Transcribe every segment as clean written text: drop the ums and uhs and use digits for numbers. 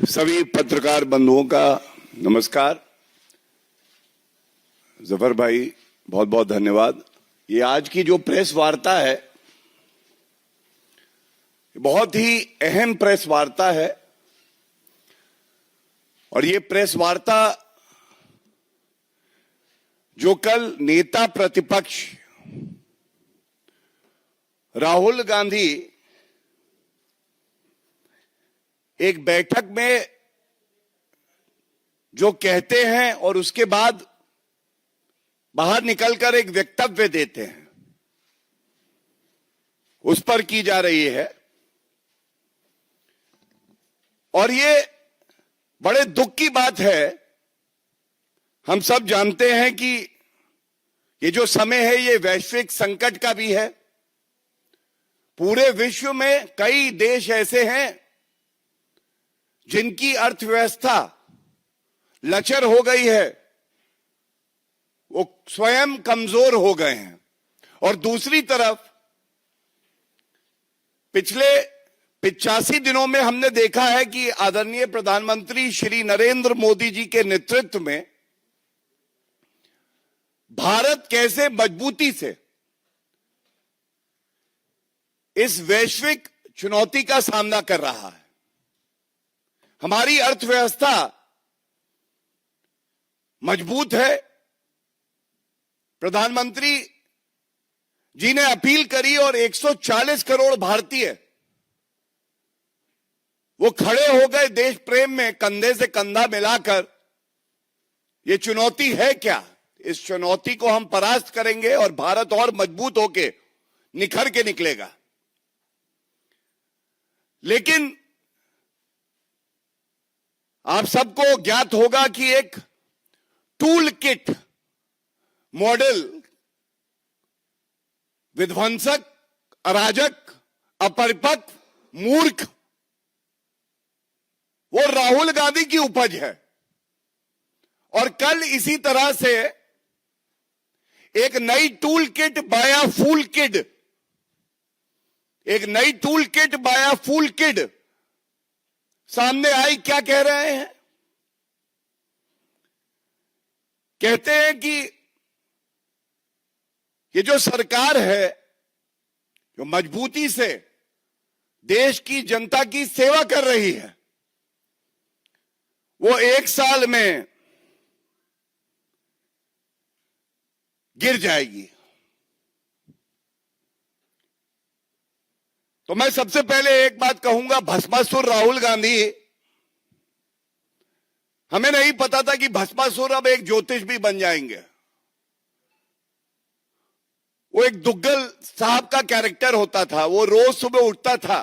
सभी पत्रकार बंधुओं का नमस्कार। जफर भाई बहुत बहुत धन्यवाद। ये आज की जो प्रेस वार्ता है बहुत ही अहम प्रेस वार्ता है और ये प्रेस वार्ता जो कल नेता प्रतिपक्ष राहुल गांधी एक बैठक में जो कहते हैं और उसके बाद बाहर निकलकर एक वक्तव्य देते हैं, उस पर की जा रही है। और ये बड़े दुख की बात है। हम सब जानते हैं कि ये जो समय है ये वैश्विक संकट का भी है। पूरे विश्व में कई देश ऐसे हैं जिनकी अर्थव्यवस्था लचर हो गई है, वो स्वयं कमजोर हो गए हैं। और दूसरी तरफ पिछले 85 दिनों में हमने देखा है कि आदरणीय प्रधानमंत्री श्री नरेंद्र मोदी जी के नेतृत्व में भारत कैसे मजबूती से इस वैश्विक चुनौती का सामना कर रहा है। हमारी अर्थव्यवस्था मजबूत है। प्रधानमंत्री जी ने अपील करी और 140 करोड़ भारतीय वो खड़े हो गए देश प्रेम में, कंधे से कंधा मिलाकर। ये चुनौती है क्या? इस चुनौती को हम परास्त करेंगे और भारत और मजबूत होके निखर के निकलेगा। लेकिन आप सबको ज्ञात होगा कि एक टूल किट मॉडल विध्वंसक, अराजक, अपरिपक्व, मूर्ख वो राहुल गांधी की उपज है। और कल इसी तरह से एक नई टूल किट बाया फूल किड, एक नई टूल किट बाया फूल किड सामने आई। क्या कह रहे हैं? कहते हैं कि ये जो सरकार है जो मजबूती से देश की जनता की सेवा कर रही है, वो 1 साल में गिर जाएगी। तो मैं सबसे पहले एक बात कहूंगा, भस्मासुर राहुल गांधी, हमें नहीं पता था कि भस्मासुर अब एक ज्योतिष भी बन जाएंगे। वो एक दुग्गल साहब का कैरेक्टर होता था। वो रोज सुबह उठता था,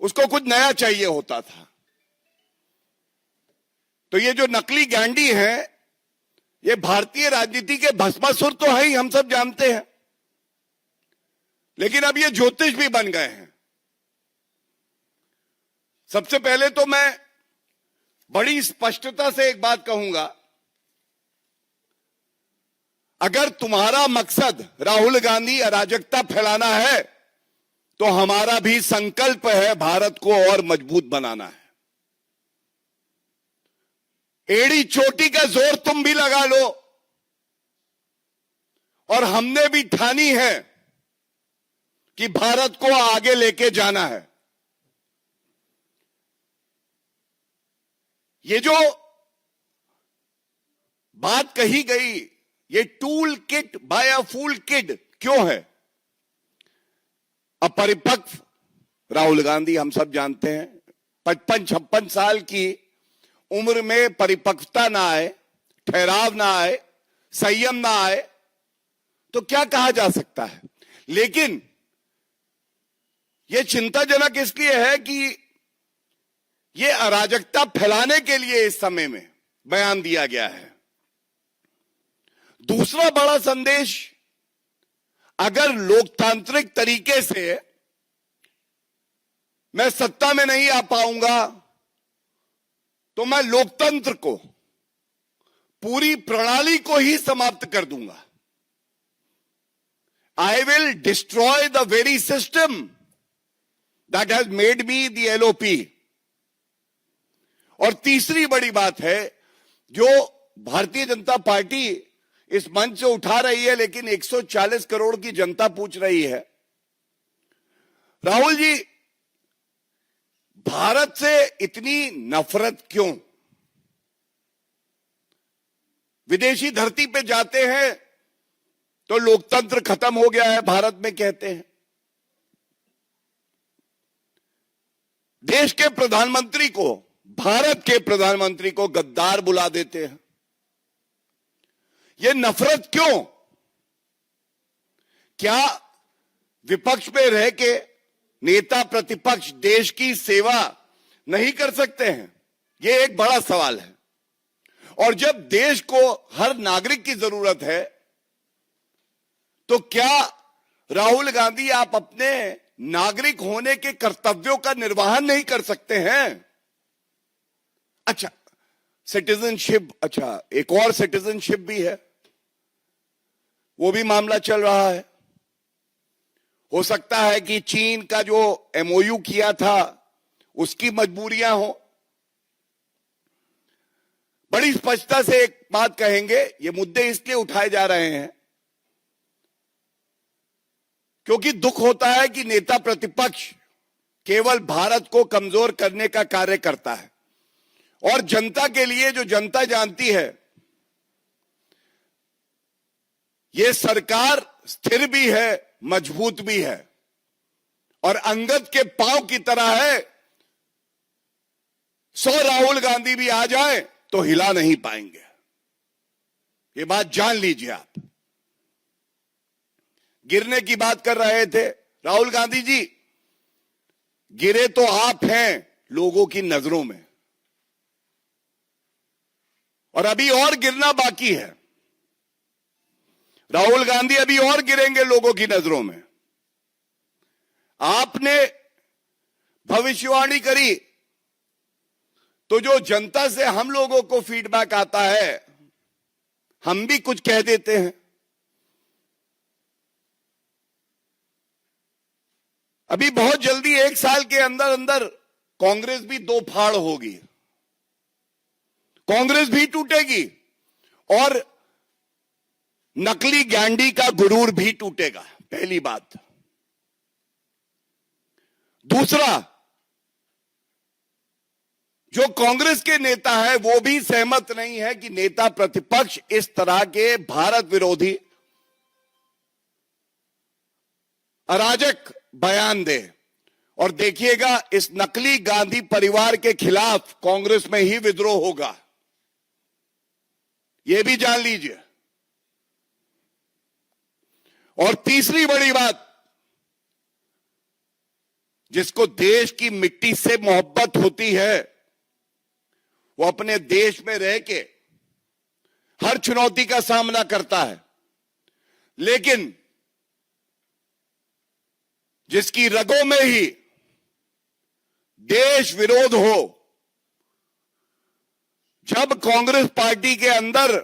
उसको कुछ नया चाहिए होता था। तो ये जो नकली गैंडी है, ये भारतीय राजनीति के भस्मासुर तो है ही, हम सब जानते हैं। लेकिन अब ये ज्योतिष भी बन गए हैं। सबसे पहले तो मैं बड़ी स्पष्टता से एक बात कहूंगा, अगर तुम्हारा मकसद राहुल गांधी अराजकता फैलाना है तो हमारा भी संकल्प है भारत को और मजबूत बनाना है। एड़ी चोटी का जोर तुम भी लगा लो, और हमने भी ठानी है कि भारत को आगे लेके जाना है। ये जो बात कही गई, ये टूल किट बाय अ फूल किड क्यों है? अपरिपक्व राहुल गांधी, हम सब जानते हैं, 55-56 साल की उम्र में परिपक्वता ना आए, ठहराव ना आए, संयम ना आए तो क्या कहा जा सकता है? लेकिन यह चिंताजनक इसलिए है कि यह अराजकता फैलाने के लिए इस समय में बयान दिया गया है। दूसरा बड़ा संदेश, अगर लोकतांत्रिक तरीके से मैं सत्ता में नहीं आ पाऊंगा तो मैं लोकतंत्र को, पूरी प्रणाली को ही समाप्त कर दूंगा। I will destroy the very system that has made me the LOP. और तीसरी बड़ी बात है जो भारतीय जनता पार्टी इस मंच से उठा रही है, लेकिन 140 करोड़ की जनता पूछ रही है, राहुल जी भारत से इतनी नफरत क्यों? विदेशी धरती पे जाते हैं तो लोकतंत्र खत्म हो गया है भारत में कहते हैं। देश के प्रधानमंत्री को, भारत के प्रधानमंत्री को गद्दार बुला देते हैं। ये नफरत क्यों? क्या विपक्ष में रह के नेता प्रतिपक्ष देश की सेवा नहीं कर सकते हैं? ये एक बड़ा सवाल है। और जब देश को हर नागरिक की जरूरत है तो क्या राहुल गांधी आप अपने नागरिक होने के कर्तव्यों का निर्वहन नहीं कर सकते हैं? अच्छा, सिटीजनशिप, अच्छा एक और सिटीजनशिप भी है, वो भी मामला चल रहा है। हो सकता है कि चीन का जो एमओयू किया था उसकी मजबूरियां हो। बड़ी स्पष्टता से एक बात कहेंगे, ये मुद्दे इसलिए उठाए जा रहे हैं क्योंकि दुख होता है कि नेता प्रतिपक्ष केवल भारत को कमजोर करने का कार्य करता है और जनता के लिए, जो जनता जानती है, ये सरकार स्थिर भी है, मजबूत भी है और अंगद के पांव की तरह है। 100 राहुल गांधी भी आ जाए तो हिला नहीं पाएंगे। ये बात जान लीजिए आप। गिरने की बात कर रहे थे राहुल गांधी जी, गिरे तो आप हैं लोगों की नजरों में, और अभी और गिरना बाकी है। राहुल गांधी अभी और गिरेंगे लोगों की नजरों में। आपने भविष्यवाणी करी तो जो जनता से हम लोगों को फीडबैक आता है, हम भी कुछ कह देते हैं। अभी बहुत जल्दी 1 साल के अंदर अंदर कांग्रेस भी 2 फाड़ होगी, कांग्रेस भी टूटेगी और नकली गैंडी का गुरूर भी टूटेगा। पहली बात। दूसरा, जो कांग्रेस के नेता है वो भी सहमत नहीं है कि नेता प्रतिपक्ष इस तरह के भारत विरोधी अराजक बयान दे। और देखिएगा, इस नकली गांधी परिवार के खिलाफ कांग्रेस में ही विद्रोह होगा, यह भी जान लीजिए। और तीसरी बड़ी बात, जिसको देश की मिट्टी से मोहब्बत होती है वो अपने देश में रह के हर चुनौती का सामना करता है, लेकिन जिसकी रगों में ही देश विरोध हो, जब कांग्रेस पार्टी के अंदर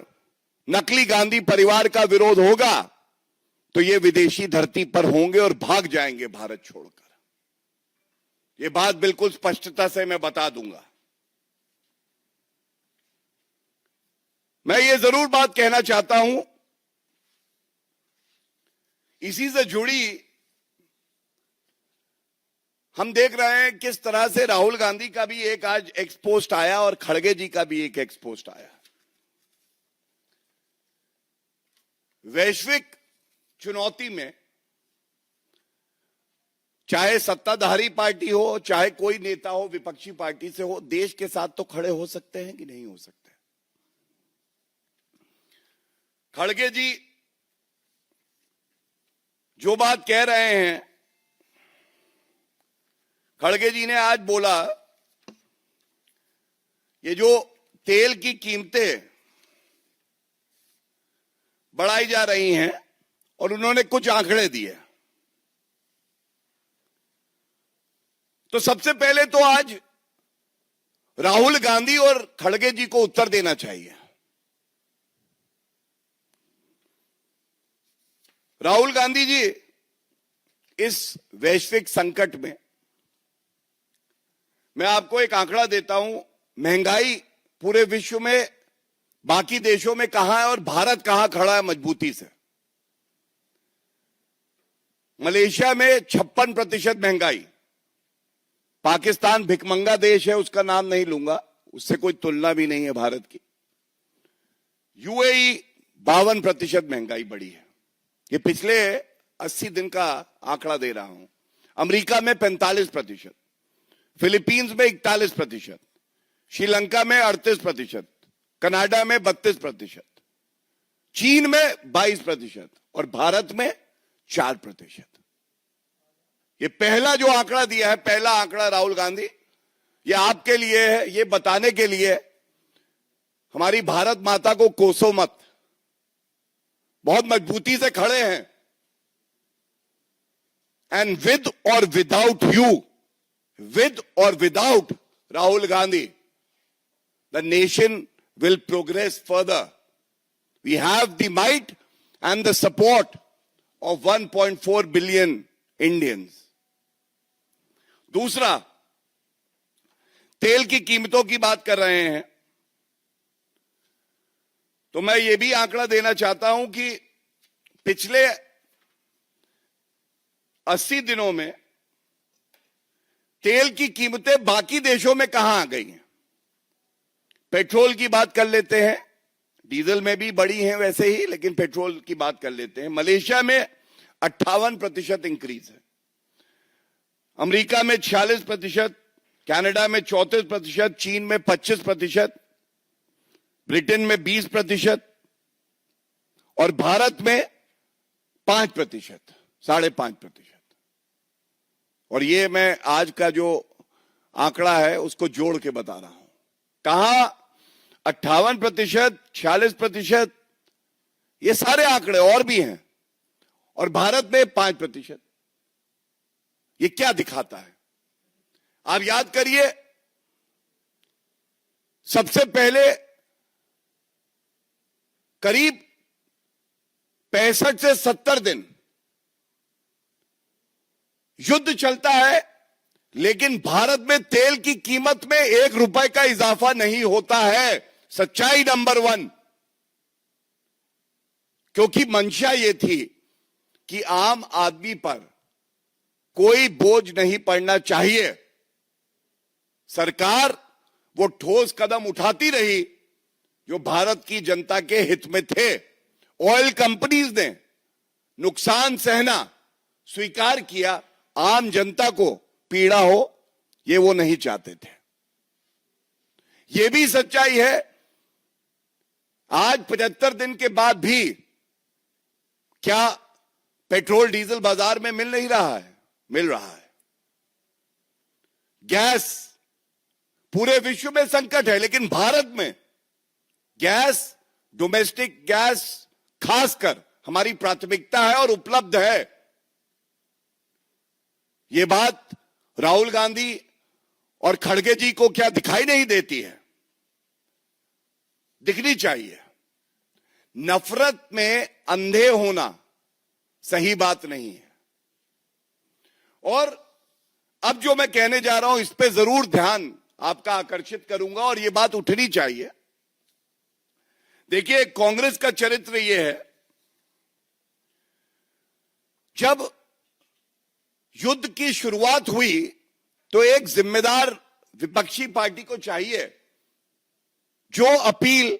नकली गांधी परिवार का विरोध होगा तो ये विदेशी धरती पर होंगे और भाग जाएंगे भारत छोड़कर। ये बात बिल्कुल स्पष्टता से मैं बता दूंगा। मैं ये जरूर बात कहना चाहता हूं, इसी से जुड़ी हम देख रहे हैं किस तरह से राहुल गांधी का भी एक आज एक्सपोस्ट आया और खड़गे जी का भी एक एक्सपोस्ट आया। वैश्विक चुनौती में चाहे सत्ताधारी पार्टी हो, चाहे कोई नेता हो विपक्षी पार्टी से हो, देश के साथ तो खड़े हो सकते हैं कि नहीं हो सकते। खड़गे जी जो बात कह रहे हैं, खड़गे जी ने आज बोला ये जो तेल की कीमतें बढ़ाई जा रही हैं और उन्होंने कुछ आंकड़े दिए। तो सबसे पहले तो आज राहुल गांधी और खड़गे जी को उत्तर देना चाहिए। राहुल गांधी जी, इस वैश्विक संकट में मैं आपको एक आंकड़ा देता हूं। महंगाई पूरे विश्व में बाकी देशों में कहां है और भारत कहां खड़ा है मजबूती से। मलेशिया में 56% महंगाई, पाकिस्तान भिखमंगा देश है, उसका नाम नहीं लूंगा, उससे कोई तुलना भी नहीं है भारत की। यूएई 52% महंगाई बढ़ी है, ये पिछले 80 दिन का आंकड़ा दे रहा हूं। अमेरिका में 45%, फिलीपींस में 41%, श्रीलंका में 38%, कनाडा में 32%, चीन में 22% और भारत में 4%। ये पहला जो आंकड़ा दिया है, पहला आंकड़ा राहुल गांधी, ये आपके लिए है, ये बताने के लिए हमारी भारत माता को कोसो मत, बहुत मजबूती से खड़े हैं। एंड विद और विदाउट यू, विद और without Rahul Gandhi, the nation will progress further. We have the might and the support of 1.4 billion Indians. दूसरा, तेल की कीमतों की बात कर रहे हैं तो मैं ये भी आंकड़ा देना चाहता हूं कि पिछले 80 दिनों में तेल की कीमतें बाकी देशों में कहां आ गई हैं। पेट्रोल की बात कर लेते हैं, डीजल में भी बढ़ी हैं वैसे ही, लेकिन पेट्रोल की बात कर लेते हैं। मलेशिया में 58% इंक्रीज है, अमेरिका में 46%, कनाडा में 34%, चीन में 25%, ब्रिटेन में 20% और भारत में 5%, 5.5%। और ये मैं आज का जो आंकड़ा है उसको जोड़ के बता रहा हूं। कहां 58%, 46%, ये सारे आंकड़े और भी हैं, और भारत में 5%। ये क्या दिखाता है? आप याद करिए, सबसे पहले करीब 65 से 70 दिन युद्ध चलता है, लेकिन भारत में तेल की कीमत में 1 रुपए का इजाफा नहीं होता है। सच्चाई नंबर 1, क्योंकि मंशा यह थी कि आम आदमी पर कोई बोझ नहीं पड़ना चाहिए। सरकार वो ठोस कदम उठाती रही जो भारत की जनता के हित में थे। ऑयल कंपनीज ने नुकसान सहना स्वीकार किया, आम जनता को पीड़ा हो ये वो नहीं चाहते थे। ये भी सच्चाई है, आज 75 दिन के बाद भी क्या पेट्रोल डीजल बाजार में मिल नहीं रहा है? मिल रहा है। गैस, पूरे विश्व में संकट है, लेकिन भारत में गैस, डोमेस्टिक गैस खासकर हमारी प्राथमिकता है और उपलब्ध है। ये बात राहुल गांधी और खड़गे जी को क्या दिखाई नहीं देती है? दिखनी चाहिए। नफरत में अंधे होना सही बात नहीं है। और अब जो मैं कहने जा रहा हूं इस पे जरूर ध्यान आपका आकर्षित करूंगा और ये बात उठनी चाहिए। देखिए, कांग्रेस का चरित्र यह है, जब युद्ध की शुरुआत हुई तो एक जिम्मेदार विपक्षी पार्टी को चाहिए जो अपील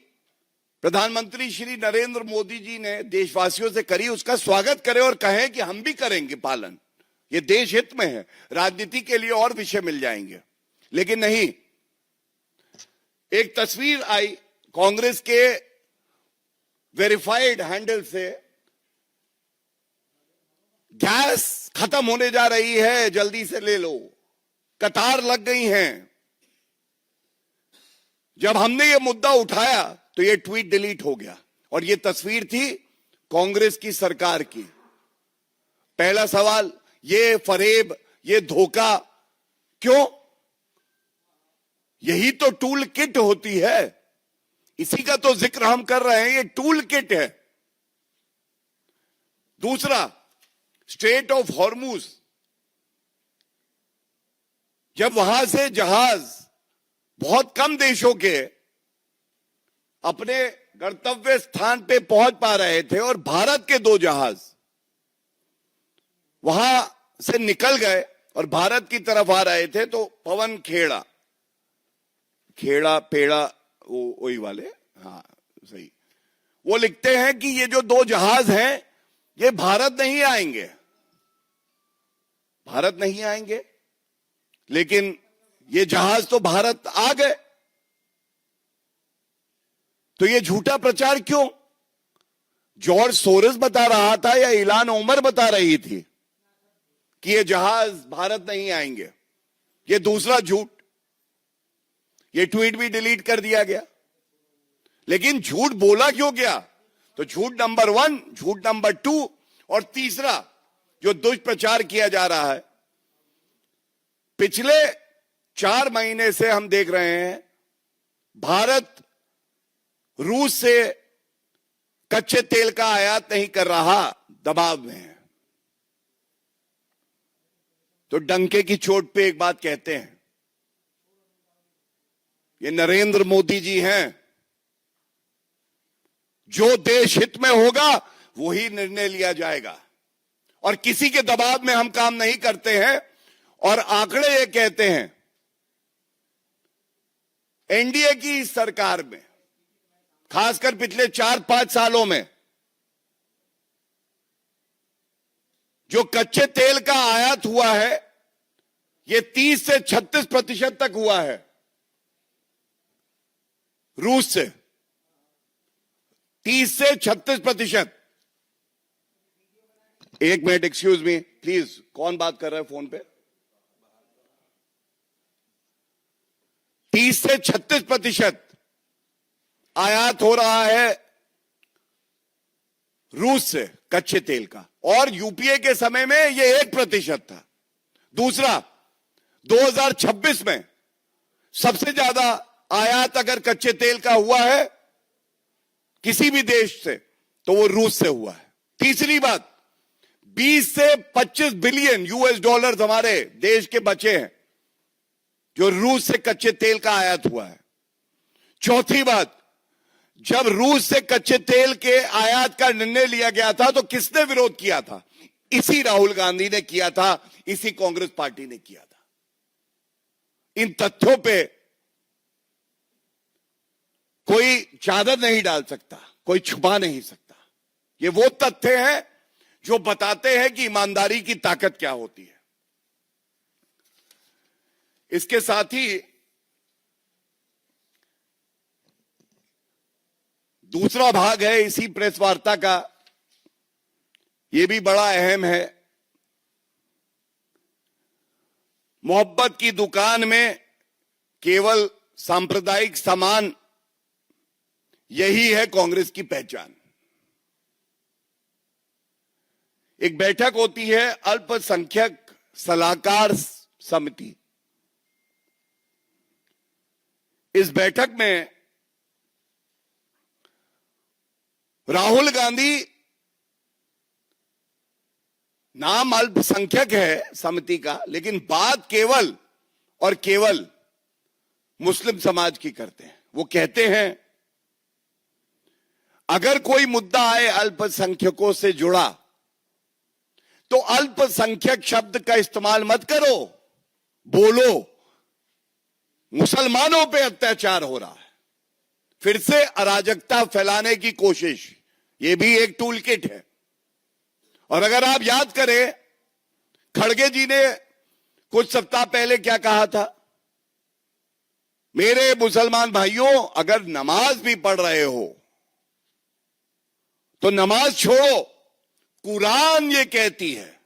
प्रधानमंत्री श्री नरेंद्र मोदी जी ने देशवासियों से करी उसका स्वागत करे और कहें कि हम भी करेंगे पालन, ये देश हित में है। राजनीति के लिए और विषय मिल जाएंगे, लेकिन नहीं। एक तस्वीर आई कांग्रेस के वेरीफाइड हैंडल से, गैस खत्म होने जा रही है, जल्दी से ले लो, कतार लग गई हैं। जब हमने ये मुद्दा उठाया तो ये ट्वीट डिलीट हो गया और ये तस्वीर थी कांग्रेस की सरकार की। पहला सवाल, ये फरेब, ये धोखा क्यों? यही तो टूल किट होती है, इसी का तो जिक्र हम कर रहे हैं, ये टूल किट है। दूसरा, स्ट्रेट ऑफ हॉर्मुज, जब वहां से जहाज बहुत कम देशों के अपने गंतव्य स्थान पे पहुंच पा रहे थे और भारत के 2 जहाज वहां से निकल गए और भारत की तरफ आ रहे थे। तो पवन खेड़ा खेड़ा पेड़ा वही वाले, हाँ सही, वो लिखते हैं कि ये जो 2 जहाज हैं ये भारत नहीं आएंगे, भारत नहीं आएंगे, लेकिन ये जहाज तो भारत आ गए। तो ये झूठा प्रचार क्यों? जॉर्ज सोरोस बता रहा था या इलान ओमर बता रही थी कि ये जहाज भारत नहीं आएंगे? ये दूसरा झूठ, ये ट्वीट भी डिलीट कर दिया गया। लेकिन झूठ बोला क्यों गया? तो झूठ नंबर 1, झूठ नंबर 2 और तीसरा जो दुष्प्रचार किया जा रहा है, पिछले 4 महीने से हम देख रहे हैं भारत रूस से कच्चे तेल का आयात नहीं कर रहा, दबाव में है। तो डंके की चोट पे एक बात कहते हैं, ये नरेंद्र मोदी जी हैं, जो देश हित में होगा वही निर्णय लिया जाएगा और किसी के दबाव में हम काम नहीं करते हैं। और आंकड़े ये कहते हैं एनडीए की इस सरकार में, खासकर पिछले 4-5 सालों में, जो कच्चे तेल का आयात हुआ है ये 30 से 36% तक हुआ है रूस से, 30 से 36%। एक मिनट, एक्सक्यूज मी प्लीज, कौन बात कर रहा है फोन पे? 30 से 36% आयात हो रहा है रूस से कच्चे तेल का, और यूपीए के समय में ये 1% था। दूसरा, 2026 में सबसे ज्यादा आयात अगर कच्चे तेल का हुआ है किसी भी देश से तो वो रूस से हुआ है। तीसरी बात, 20 से 25 बिलियन यूएस डॉलर हमारे देश के बचे हैं जो रूस से कच्चे तेल का आयात हुआ है। चौथी बात, जब रूस से कच्चे तेल के आयात का निर्णय लिया गया था तो किसने विरोध किया था? इसी राहुल गांधी ने किया था, इसी कांग्रेस पार्टी ने किया था। इन तथ्यों पे कोई चादर नहीं डाल सकता, कोई छुपा नहीं सकता। ये वो तथ्य हैं जो बताते हैं कि ईमानदारी की ताकत क्या होती है। इसके साथ ही दूसरा भाग है इसी प्रेस वार्ता का, यह भी बड़ा अहम है। मोहब्बत की दुकान में केवल सांप्रदायिक सामान, यही है कांग्रेस की पहचान। एक बैठक होती है अल्पसंख्यक सलाहकार समिति। इस बैठक में राहुल गांधी, नाम अल्पसंख्यक है समिति का, लेकिन बात केवल और केवल मुस्लिम समाज की करते हैं। वो कहते हैं अगर कोई मुद्दा आए अल्पसंख्यकों से जुड़ा तो अल्पसंख्यक शब्द का इस्तेमाल मत करो, बोलो मुसलमानों पे अत्याचार हो रहा है। फिर से अराजकता फैलाने की कोशिश, यह भी एक टूल किट है। और अगर आप याद करें, खड़गे जी ने कुछ सप्ताह पहले क्या कहा था? मेरे मुसलमान भाइयों, अगर नमाज भी पढ़ रहे हो तो नमाज छोड़ो, कुरान ये कहती है,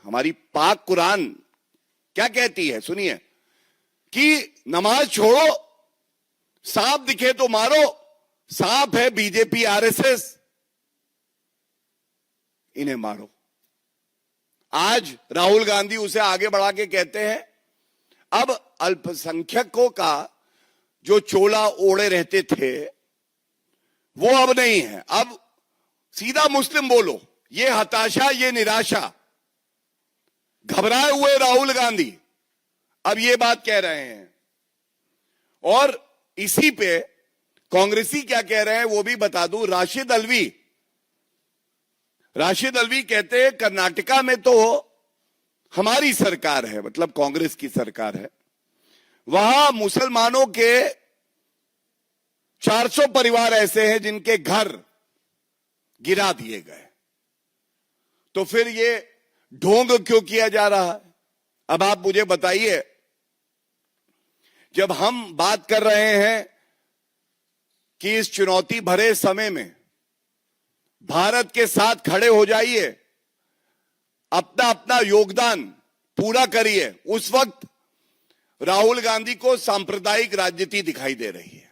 हमारी पाक कुरान क्या कहती है सुनिए, कि नमाज छोड़ो, सांप दिखे तो मारो। सांप है बीजेपी आरएसएस, इन्हें मारो। आज राहुल गांधी उसे आगे बढ़ा के कहते हैं अब अल्पसंख्यकों का जो चोला ओढ़े रहते थे वो अब नहीं है, अब सीधा मुस्लिम बोलो। ये हताशा, ये निराशा, घबराए हुए राहुल गांधी अब ये बात कह रहे हैं और इसी पे कांग्रेसी क्या कह रहे हैं वो भी बता दूं। राशिद अलवी कहते हैं कर्नाटका में तो हमारी सरकार है, मतलब कांग्रेस की सरकार है, वहां मुसलमानों के 400 परिवार ऐसे हैं जिनके घर गिरा दिए गए, तो फिर ये ढोंग क्यों किया जा रहा है? अब आप मुझे बताइए, जब हम बात कर रहे हैं कि इस चुनौती भरे समय में भारत के साथ खड़े हो जाइए, अपना अपना योगदान पूरा करिए, उस वक्त राहुल गांधी को सांप्रदायिक राजनीति दिखाई दे रही है।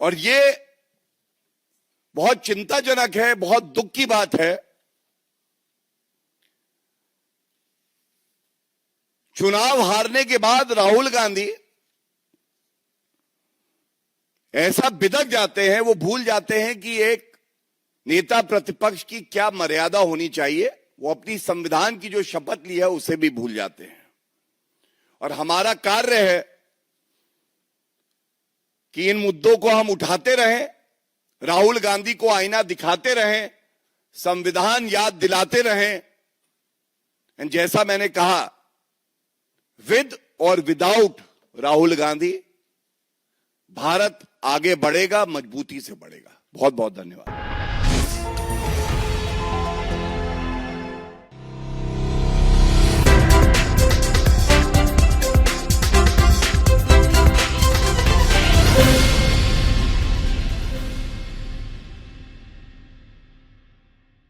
और ये बहुत चिंताजनक है, बहुत दुख की बात है। चुनाव हारने के बाद राहुल गांधी ऐसा बिदक जाते हैं, वो भूल जाते हैं कि एक नेता प्रतिपक्ष की क्या मर्यादा होनी चाहिए। वो अपनी संविधान की जो शपथ ली है उसे भी भूल जाते हैं। और हमारा कार्य है कि इन मुद्दों को हम उठाते रहें, राहुल गांधी को आईना दिखाते रहें, संविधान याद दिलाते रहें। जैसा मैंने कहा, विद और विदाउट राहुल गांधी भारत आगे बढ़ेगा, मजबूती से बढ़ेगा। बहुत बहुत धन्यवाद।